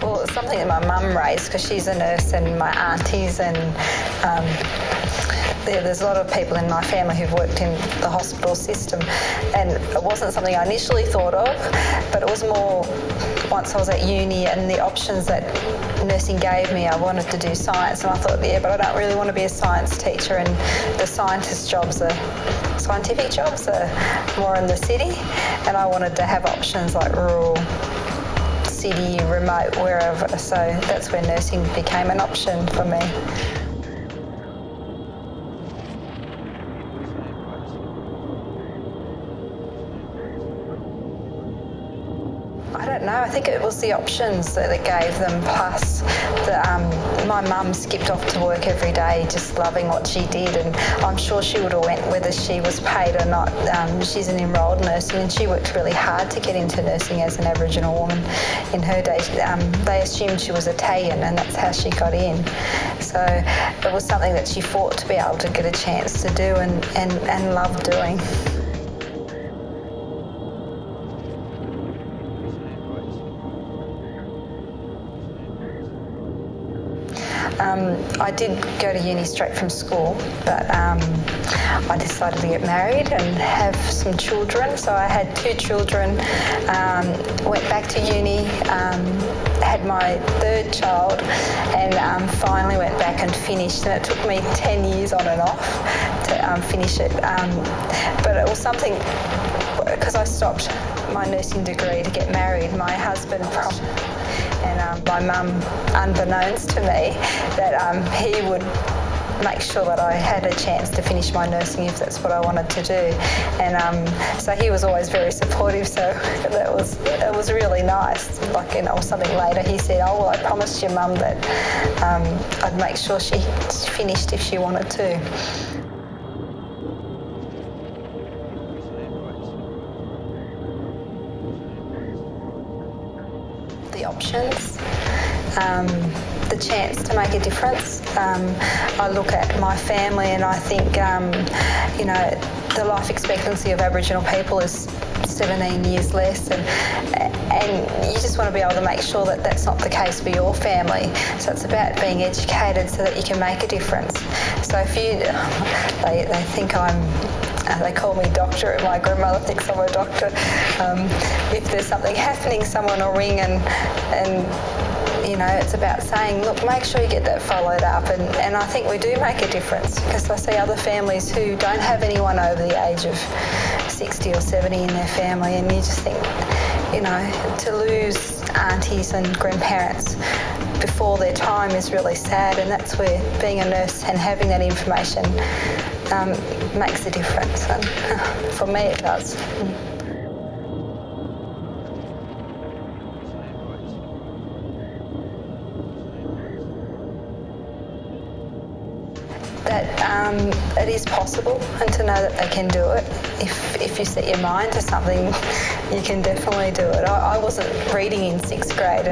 Well, it's something that my mum raised because she's a nurse, and my aunties, and there's a lot of people in my family who've worked in the hospital system, and it wasn't something I initially thought of, but it was more once I was at uni and the options that nursing gave me. I wanted to do science, and I thought, yeah, but I don't really want to be a science teacher, and the scientific jobs are more in the city, and I wanted to have options like rural, city, remote, wherever, so that's where nursing became an option for me. I don't know, I think it was the options that it gave them, plus my mum skipped off to work every day just loving what she did, and I'm sure she would have went whether she was paid or not. She's an enrolled nurse, and she worked really hard to get into nursing as an Aboriginal woman. In her day, they assumed she was Italian, and that's how she got in. So it was something that she fought to be able to get a chance to do and love doing. I did go to uni straight from school, but I decided to get married and have some children. So I had 2 children, went back to uni, had my 3rd child, and finally went back and finished. And it took me 10 years on and off to finish it. But it was something, because I stopped my nursing degree to get married. My husband and my mum, unbeknownst to me, that he would make sure that I had a chance to finish my nursing if that's what I wanted to do. And so he was always very supportive, so it was really nice. Like, or something later, he said, oh, well, I promised your mum that I'd make sure she finished if she wanted to. The options, the chance to make a difference. I look at my family and I think, the life expectancy of Aboriginal people is 17 years less, and you just want to be able to make sure that that's not the case for your family. So it's about being educated so that you can make a difference. So if they think they call me doctor, and my grandmother thinks I'm a doctor. If there's something happening, someone will ring and it's about saying, look, make sure you get that followed up. And I think we do make a difference, because I see other families who don't have anyone over the age of 60 or 70 in their family, and you just think, to lose aunties and grandparents before their time is really sad, and that's where being a nurse and having that information makes a difference. And for me, it does. That it is possible, and to know that they can do it. If you set your mind to something, you can definitely do it. I wasn't reading in 6th grade,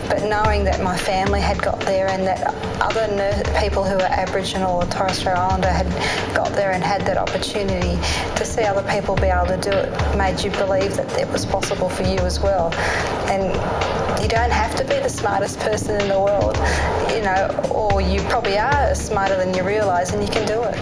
but knowing that my family had got there, and that other people who are Aboriginal or Torres Strait Islander had got there and had that opportunity, to see other people be able to do it made you believe that it was possible for you as well. And you don't have to be the smartest person in the world, or you probably are smarter than you realise, and you can do it.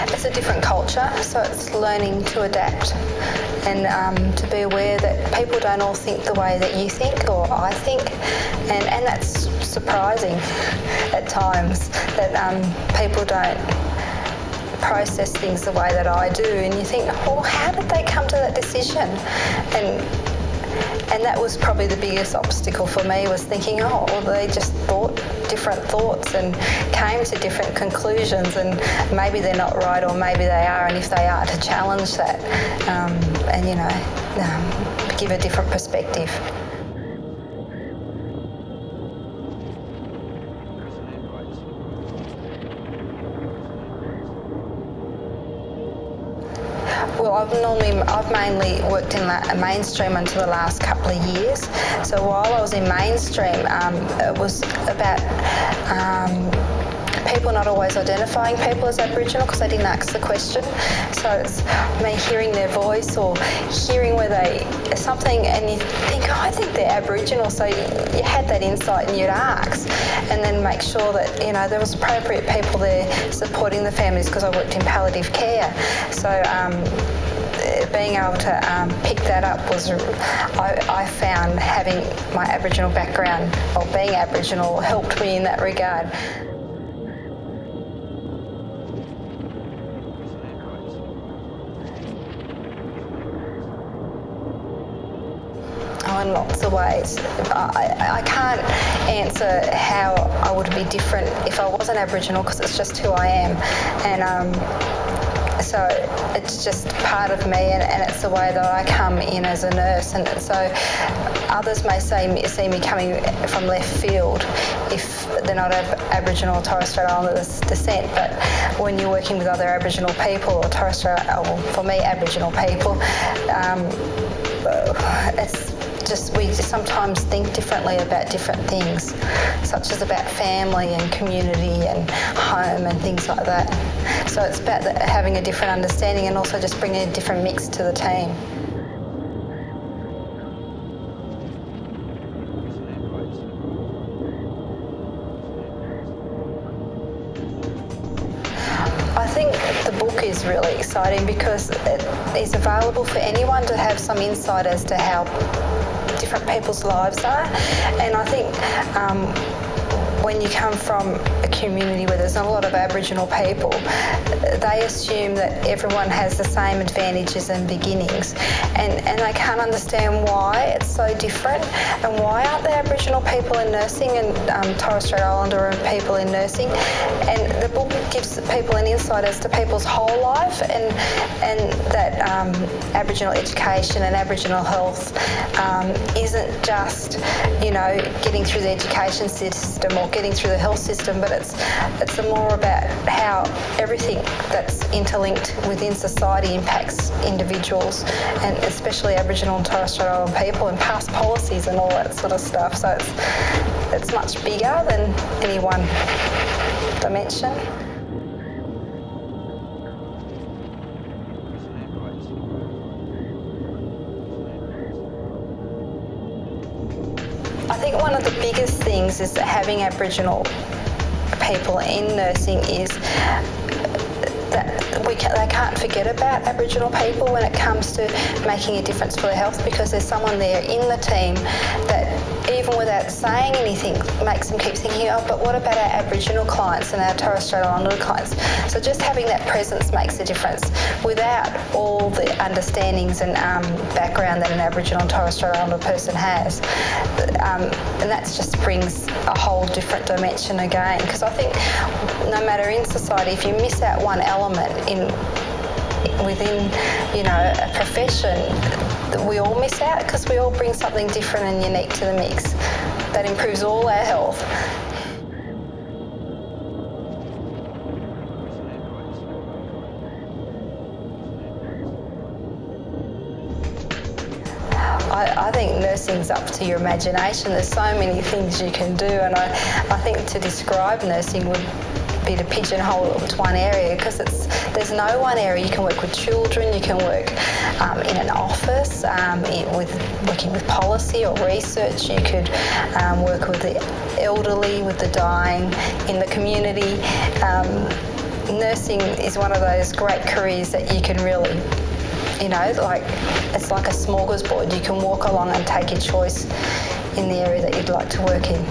It's a different culture, so it's learning to adapt and to be aware that people don't all think the way that you think or I think, and that's surprising at times, that people don't process things the way that I do, and you think, well, how did they come to that decision? And that was probably the biggest obstacle for me, was thinking, oh, well, they just thought different thoughts and came to different conclusions, and maybe they're not right, or maybe they are, and if they are, to challenge that and give a different perspective. Well, I've mainly worked in mainstream until the last couple of years. So while I was in mainstream, it was about people not always identifying people as Aboriginal because they didn't ask the question. So it's me hearing their voice or hearing where something, and you think, oh, I think they're Aboriginal. So you had that insight and you'd ask, and then make sure that there was appropriate people there supporting the families, because I worked in palliative care. So being able to pick that up was, I found having my Aboriginal background, or being Aboriginal, helped me in that regard. In lots of ways. I can't answer how I would be different if I wasn't Aboriginal, because it's just who I am, and so it's just part of me, and it's the way that I come in as a nurse. And so others may see me coming from left field if they're not Aboriginal or Torres Strait Islander descent, but when you're working with other Aboriginal people or Torres Strait, or for me Aboriginal people, it's just, we sometimes think differently about different things, such as about family and community and home and things like that. So it's about having a different understanding, and also just bringing a different mix to the team. I think the book is really exciting because it is available for anyone to have some insight as to how different people's lives are. And I think when you come from a community where there's not a lot of Aboriginal people, they assume that everyone has the same advantages and beginnings, and they can't understand why it's so different, and why aren't there Aboriginal people in nursing and Torres Strait Islander people in nursing. And the book gives people an insight as to people's whole life, and that Aboriginal education and Aboriginal health isn't just getting through the education system or getting through the health system, but it's more about how everything that's interlinked within society impacts individuals, and especially Aboriginal and Torres Strait Islander people, and past policies and all that sort of stuff. So it's much bigger than any one dimension. I think one of the biggest things is that having Aboriginal people in nursing is that they can't forget about Aboriginal people when it comes to making a difference for their health, because there's someone there in the team that, even without saying anything, makes them keep thinking, oh, but what about our Aboriginal clients and our Torres Strait Islander clients? So just having that presence makes a difference, without all the understandings and background that an Aboriginal and Torres Strait Islander person has. And that just brings a whole different dimension again, because I think no matter in society, if you miss out one element within a profession, we all miss out, because we all bring something different and unique to the mix that improves all our health. I think nursing's up to your imagination. There's so many things you can do, and I think to describe nursing would be to pigeonhole it to one area, because there's no one area. You can work with children, you can work in an office, working with policy or research. You could work with the elderly, with the dying, in the community. Nursing is one of those great careers that you can really, it's like a smorgasbord. You can walk along and take your choice in the area that you'd like to work in.